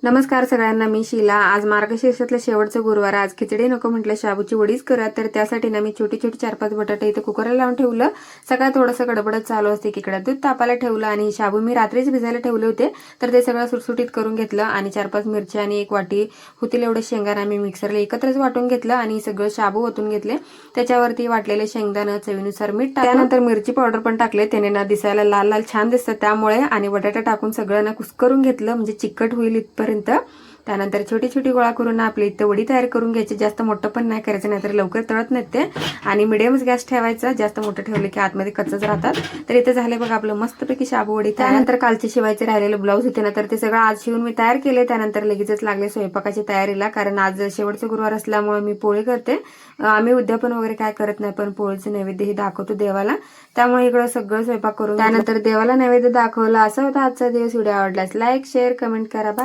नमस्कार सगळ्यांना, मी शीला। आज मार्गशीर्षातलं शेवटचं गुरुवार। आज खिचडी नको म्हटलं शाबूची वडीच करा। तर त्यासाठी ना मी छोटी छोटी 4-5 बटाटे इथे कुकरला लावून ठेवलं। सकाळ थोडंसं गडबडत चालू असते की इकडे दूध तापायला ठेवलं आणि शाबू मी रात्रीच भिजायला ठेवले होते। तर ते सगळं सुटसुटीत करून घेतलं आणि 4-5 मिरच्या आणि 1 वाटी होतील एवढे शेंगदाणे मी मिक्सरला एकत्रच वाटून घेतलं आणि सगळं शाबू ओतून घेतले। त्याच्यावरती वाटलेले शेंगदाणे, चवीनुसार मीठ टाकलं, त्यानंतर मिरची पावडर पण टाकले। त्याने ना दिसायला लाल लाल छान दिसतं त्यामुळे, आणि बटाटा टाकून सगळं ना कुस्करून घेतलं म्हणजे चिकट होईल इथपर्यंत। त्यानंतर छोटी छोटी गोळा करून आपली इथे वडी तयार करून घ्यायची। जास्त मोठं पण नाही करायचं, नाहीतर लवकर तळत नाही ते। आणि मिडियमच गॅस ठेवायचा, जास्त मोठं ठेवलं की आतमध्ये कच्चच राहतात। तर इथे झाले बघा आपलं मस्तपैकी शाबू वडी। त्यानंतर कालचे शिवायचे राहिलेले ब्लाऊज होते ना, तर ते सगळं आज शिवून मी तयार केले। त्यानंतर लगेचच लागले स्वयंपाकाची तयारीला, कारण आज शेवटचा गुरुवार असल्यामुळे मी पोळी करते। आम्ही उद्यापन वगैरे काय करत नाही, पण पोळीचं नैवेद्यही दाखवतो देवाला, त्यामुळे इकडं सगळं स्वयंपाक करून त्यानंतर देवाला नैवेद्य दाखवला। असा होता आजचा दिवस। व्हिडिओ आवडल्यास लाईक, शेअर, कमेंट करा।